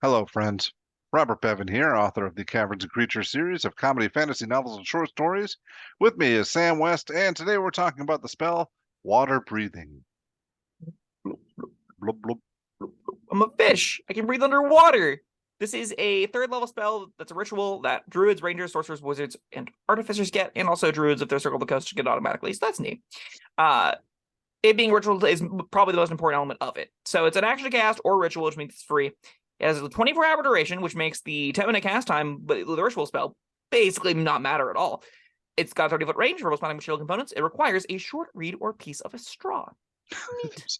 Hello, friends. Robert Bevan here, author of the Caverns Creatures series of comedy, fantasy novels, and short stories. With me is Sam West, and today we're talking about the spell Water Breathing. Blub, blub. I'm a fish. I can breathe underwater. This is a third level spell that's a ritual that druids, rangers, sorcerers, wizards, and artificers get, and also druids if they're circle the coast get automatically. So that's neat. It being ritual is probably the most important element of it. So it's an action to cast or ritual, which means it's free. It has a 24-hour duration, which makes the 10-minute cast time, but the ritual spell basically not matter at all. It's got a 30-foot range for responding material components. It requires a short reed or piece of a straw. Neat.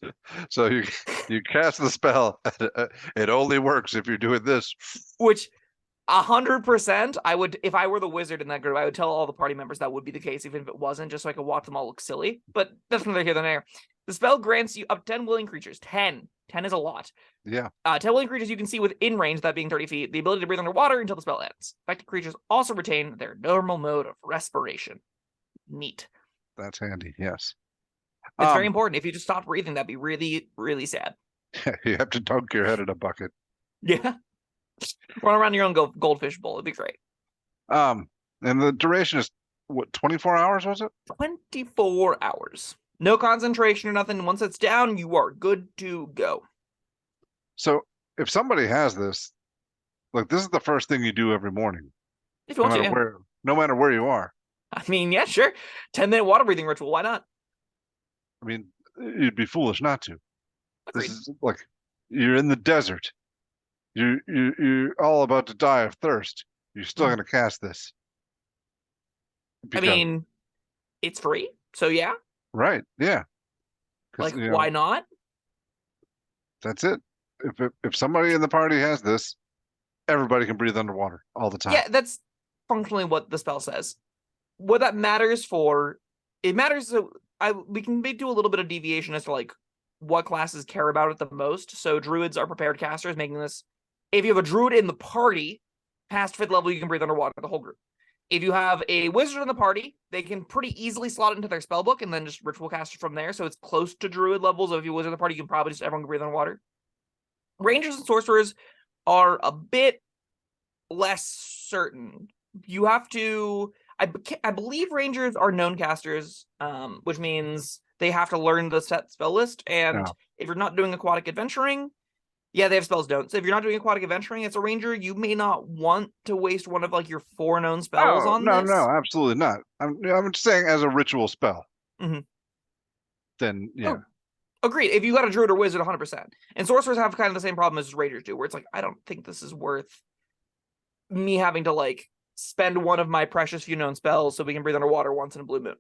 So you cast the spell. It only works if you're doing this. Which 100%, I would, if I were the wizard in that group, I would tell all the party members that would be the case, even if it wasn't, just so I could watch them all look silly. But that's neither here nor there. The spell grants you up to 10 willing creatures. 10. 10 is a lot. Yeah. 10 willing creatures you can see within range, that being 30 feet, the ability to breathe underwater until the spell ends. Affected creatures also retain their normal mode of respiration. Neat. That's handy, yes. It's very important. If you just stopped breathing, that'd be really, really sad. You have to dunk your head in a bucket. Yeah. Run around your own goldfish bowl. It'd be great. And the duration is, what, 24 hours, was it? 24 hours. No concentration or nothing. Once it's down, you are good to go. So if somebody has this, like, this is the first thing you do every morning. If you want to, no matter where you are. I mean, yeah, sure. 10-minute water breathing ritual. Why not? I mean, you'd be foolish not to. Agreed. This is like you're in the desert. You're all about to die of thirst. You're still going to cast this. I mean, it's free, so yeah. Right? Yeah. Like, why not? That's it. If somebody in the party has this, everybody can breathe underwater all the time. Yeah, that's functionally what the spell says. What that matters for, it matters. So we can do a little bit of deviation as to like what classes care about it the most. So druids are prepared casters, making this. If you have a druid in the party, past 5th level, you can breathe underwater, the whole group. If you have a wizard in the party, they can pretty easily slot it into their spellbook and then just ritual cast it from there. So it's close to druid levels. If you wizard in the party, you can probably just everyone can breathe underwater. Rangers and sorcerers are a bit less certain. You have to. I believe rangers are known casters, which means they have to learn the set spell list. And if you're not doing aquatic adventuring, yeah, they have spells don't. So if you're not doing aquatic adventuring, it's a ranger, you may not want to waste one of like your 4 known spells on this. No, absolutely not. I'm just saying as a ritual spell. Mm-hmm. Then yeah. Oh, agreed. If you got a druid or wizard, 100%. And sorcerers have kind of the same problem as rangers do, where it's like, I don't think this is worth me having to like spend one of my precious few known spells so we can breathe underwater once in a blue moon.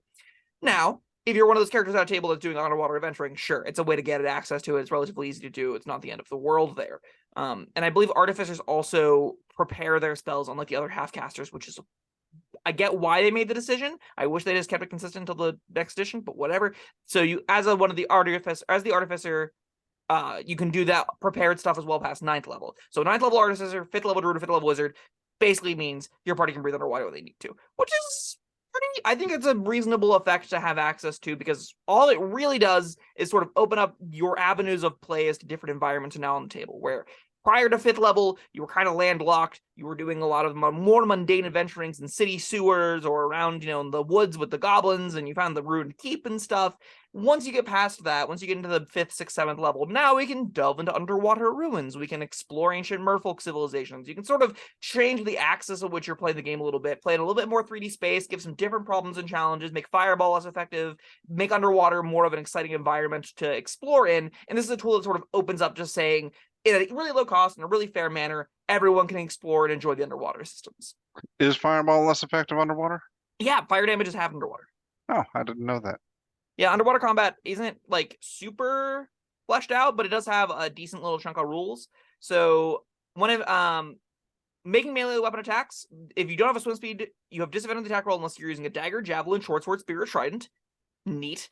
Now, if you're one of those characters at a table that's doing underwater adventuring, sure, it's a way to get access to it. It's relatively easy to do. It's not the end of the world there. And I believe artificers also prepare their spells unlike the other half casters, which is, I get why they made the decision. I wish they just kept it consistent until the next edition, but whatever. So you, as the artificer, you can do that prepared stuff as well past 9th level. So 9th level artificer, 5th level druid, 5th level wizard basically means your party can breathe underwater when they need to, which is pretty, I think it's a reasonable effect to have access to, because all it really does is sort of open up your avenues of play as to different environments now on the table, where prior to 5th level, you were kind of landlocked. You were doing a lot of more mundane adventurings in city sewers or around, in the woods with the goblins, and you found the ruined keep and stuff. Once you get past that, once you get into the 5th, 6th, 7th level, now we can delve into underwater ruins. We can explore ancient merfolk civilizations. You can sort of change the axis of which you're playing the game a little bit, play in a little bit more 3D space, give some different problems and challenges, make fireball less effective, make underwater more of an exciting environment to explore in. And this is a tool that sort of opens up just saying, in a really low cost and a really fair manner, everyone can explore and enjoy the underwater systems. Is fireball less effective underwater? Yeah, fire damage is half underwater. Oh, I didn't know that. Yeah, underwater combat isn't like super fleshed out, but it does have a decent little chunk of rules. So one of making melee weapon attacks, if you don't have a swim speed, you have disadvantage on the attack roll unless you're using a dagger, javelin, short sword, spear, or trident. Neat.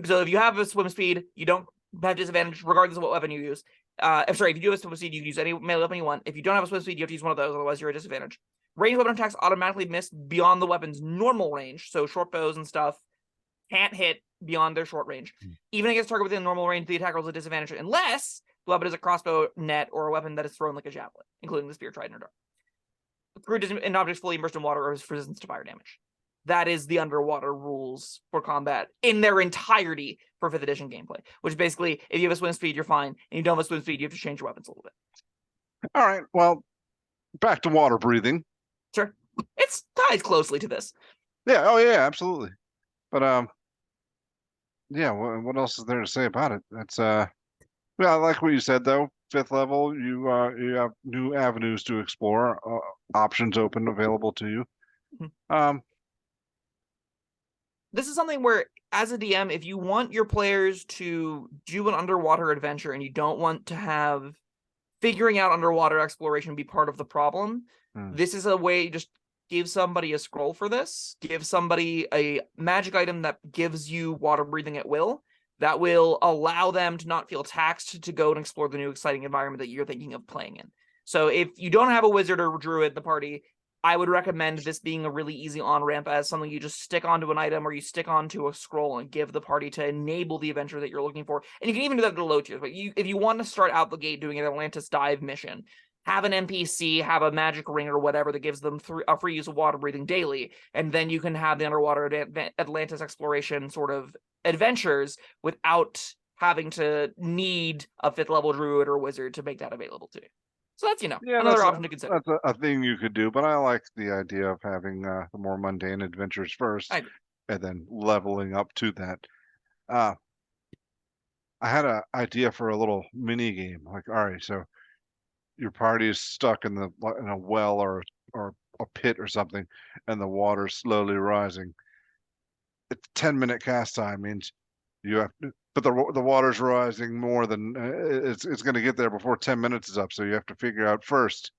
So if you have a swim speed, you don't have disadvantage regardless of what weapon you use. I'm sorry, if you do have a swim speed, you can use any melee weapon you want. If you don't have a swim speed, you have to use one of those, otherwise you're at a disadvantage. Ranged weapon attacks automatically miss beyond the weapon's normal range, so short bows and stuff can't hit beyond their short range. Even against target within normal range, the attack rolls a disadvantage unless The weapon is a crossbow, net, or a weapon that is thrown like a javelin, including the spear, trident, or dart. Creature and objects fully immersed in water or has resistance to fire damage. That is the underwater rules for combat in their entirety for 5th edition gameplay, which basically, if you have a swim speed, you're fine. And you don't have a swim speed, you have to change your weapons a little bit. All right. Well, back to water breathing. Sure. It's ties closely to this. Yeah. Oh, yeah, absolutely. But, yeah, what else is there to say about it? That's, well, I like what you said, though. 5th level, you have new avenues to explore, options open, available to you. Mm-hmm. This is something where, as a DM, if you want your players to do an underwater adventure and you don't want to have figuring out underwater exploration be part of the problem, this is a way. Just give somebody a scroll for this. Give somebody a magic item that gives you water breathing at will. That will allow them to not feel taxed to go and explore the new exciting environment that you're thinking of playing in. So if you don't have a wizard or druid in the party, I would recommend this being a really easy on-ramp as something you just stick onto an item or you stick onto a scroll and give the party to enable the adventure that you're looking for. And you can even do that at the low tiers, but if you want to start out the gate doing an Atlantis dive mission, have an NPC, have a magic ring or whatever that gives them a free use of water breathing daily, and then you can have the underwater Atlantis exploration sort of adventures without having to need a 5th level druid or wizard to make that available to you. So that's, another option to consider. That's a thing you could do, but I like the idea of having the more mundane adventures first, and then leveling up to that. I had an idea for a little mini game. Like, all right, so your party is stuck in a well or a pit or something, and the water's slowly rising. It's 10-minute cast time means you have to, but the water's rising more than it's going to get there before 10 minutes is up. So you have to figure out first,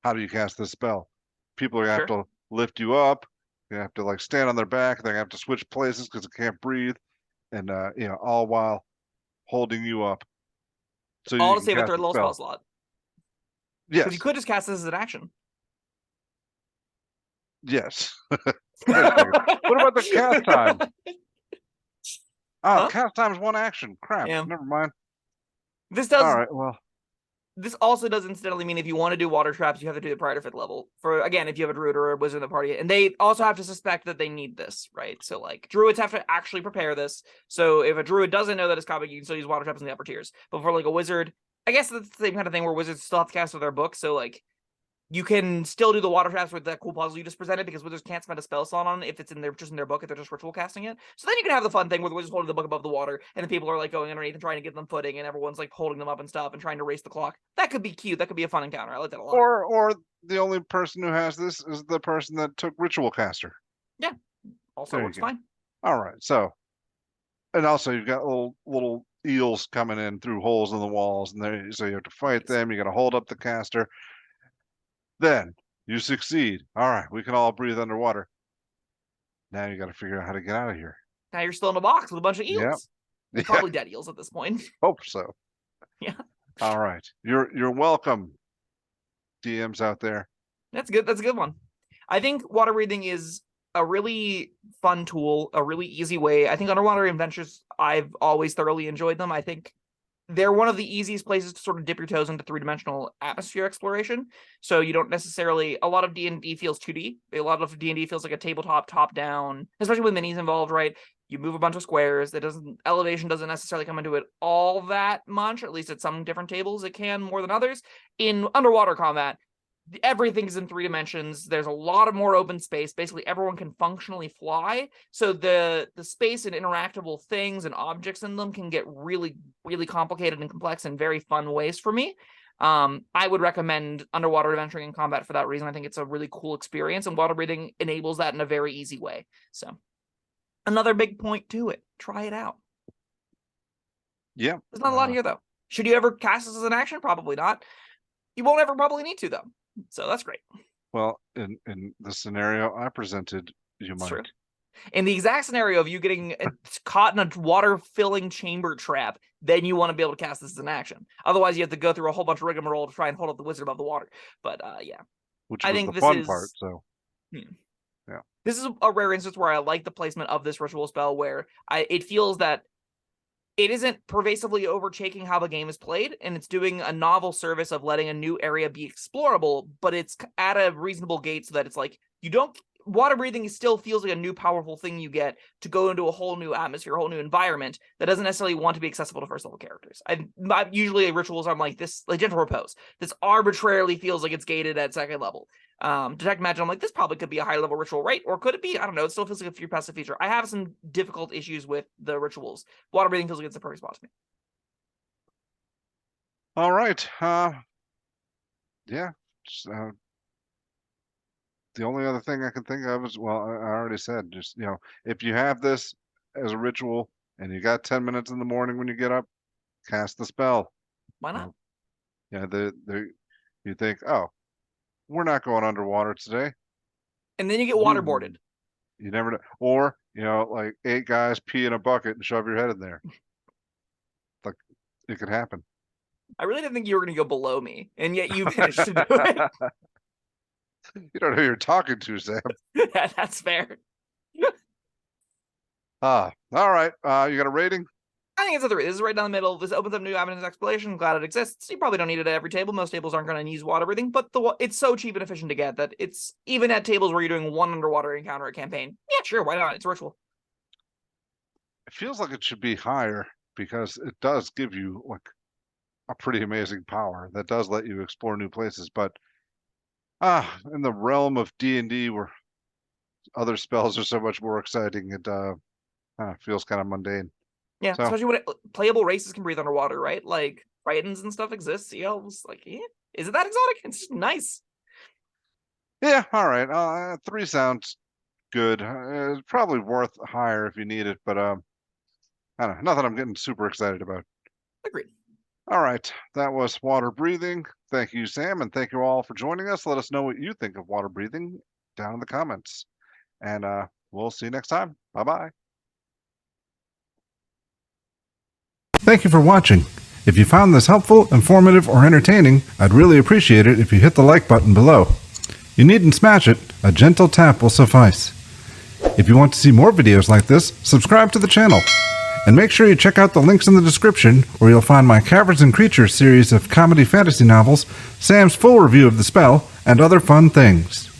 how do you cast this spell? People are going to have to lift you up. You have to stand on their back. They're going to have to switch places because they can't breathe, and all while holding you up. So all to save a 3rd level spell slot. Yes, because you could just cast this as an action. Yes. What about the cast time? Oh, cast time is 1 action. Crap. Yeah. Never mind. This does. All right. Well, this also does incidentally mean if you want to do water traps, you have to do it prior to 5th level. For again, if you have a druid or a wizard in the party, and they also have to suspect that they need this, right? So druids have to actually prepare this. So if a druid doesn't know that it's coming, you can still use water traps in the upper tiers. But for a wizard, I guess that's the same kind of thing where wizards still have to cast with their book. So you can still do the water traps with that cool puzzle you just presented, because wizards can't spend a spell slot on it if it's just in their book, if they're just ritual casting it. So then you can have the fun thing where the wizard's holding the book above the water, and the people are going underneath and trying to give them footing, and everyone's holding them up and stuff and trying to race the clock. That could be cute. That could be a fun encounter. I like that a lot. Or the only person who has this is the person that took ritual caster. Yeah, also works fine. All right, so, and also you've got little eels coming in through holes in the walls, and so you have to fight them. You got to hold up the caster. Then you succeed. All right, we can all breathe underwater. Now you got to figure out how to get out of here. Now you're still in a box with a bunch of eels. Yep. Probably dead eels at this point. Hope so. Yeah. All right. You're welcome, DMs out there. That's good. That's a good one. I think water breathing is a really fun tool, a really easy way. I think underwater adventures, I've always thoroughly enjoyed them. I think they're one of the easiest places to sort of dip your toes into 3-dimensional atmosphere exploration. So you don't necessarily, a lot of D&D feels 2D. A lot of D&D feels like a tabletop, top-down, especially with minis involved, right? You move a bunch of squares. Elevation doesn't necessarily come into it all that much, at least at some different tables it can more than others. In underwater combat, everything's in 3 dimensions. There's a lot of more open space. Basically, everyone can functionally fly. So the space and interactable things and objects in them can get really, really complicated and complex in very fun ways for me. I would recommend underwater adventuring in combat for that reason. I think it's a really cool experience, and water breathing enables that in a very easy way. So another big point to it. Try it out. Yeah. There's not a lot here, though. Should you ever cast this as an action? Probably not. You won't ever probably need to, though. So that's great. Well, in the scenario I presented, you might. True. In the exact scenario of you getting caught in a water-filling chamber trap, then you want to be able to cast this as an action. Otherwise, you have to go through a whole bunch of rigmarole to try and hold up the wizard above the water. But yeah. Which I think the fun part, so. Yeah. This is a rare instance where I like the placement of this ritual spell, where it feels that it isn't pervasively overtaking how the game is played, and it's doing a novel service of letting a new area be explorable, but it's at a reasonable gate so that it's like, water breathing still feels like a new powerful thing you get to go into a whole new atmosphere, a whole new environment that doesn't necessarily want to be accessible to first level characters. Usually rituals, I'm like this, like Gentle Repose. This arbitrarily feels like it's gated at second level. Detect Magic, I'm like, this probably could be a high level ritual, right? Or could it be? I don't know. It still feels like a passive feature. I have some difficult issues with the rituals. Water breathing feels like it's the perfect spot to me. All right. Yeah. The only other thing I can think of is, well, I already said, just, if you have this as a ritual and you got 10 minutes in the morning when you get up, cast the spell. Why not? Yeah, you think, oh, we're not going underwater today. And then you get waterboarded. You never know. Or, like 8 guys pee in a bucket and shove your head in there. Like, it could happen. I really didn't think you were going to go below me, and yet you managed to do it. You don't know who you're talking to, Sam. Yeah, that's fair. All right. You got a rating? I think it's a 3. This is right down the middle. This opens up new avenues of exploration. I'm glad it exists. You probably don't need it at every table. Most tables aren't going to use water breathing, but it's so cheap and efficient to get that it's even at tables where you're doing one underwater encounter a campaign. Yeah, sure, why not? It's a ritual. It feels like it should be higher because it does give you like a pretty amazing power that does let you explore new places. But in the realm of D&D where other spells are so much more exciting, it feels kind of mundane. Yeah, so, especially when playable races can breathe underwater, right? Like Titans and stuff exist. Sea elves, like, is it that exotic? It's just nice. Yeah, all right. 3 sounds good. It's probably worth higher if you need it, but I don't know. Nothing I'm getting super excited about. Agreed. All right, that was water breathing. Thank you, Sam, and thank you all for joining us. Let us know what you think of water breathing down in the comments, and we'll see you next time. Bye-bye. Thank you for watching. If you found this helpful, informative, or entertaining, I'd really appreciate it if you hit the like button below. You needn't smash it, a gentle tap will suffice. If you want to see more videos like this, subscribe to the channel. And make sure you check out the links in the description where you'll find my Caverns Creatures series of comedy fantasy novels, Sam's full review of the spell, and other fun things.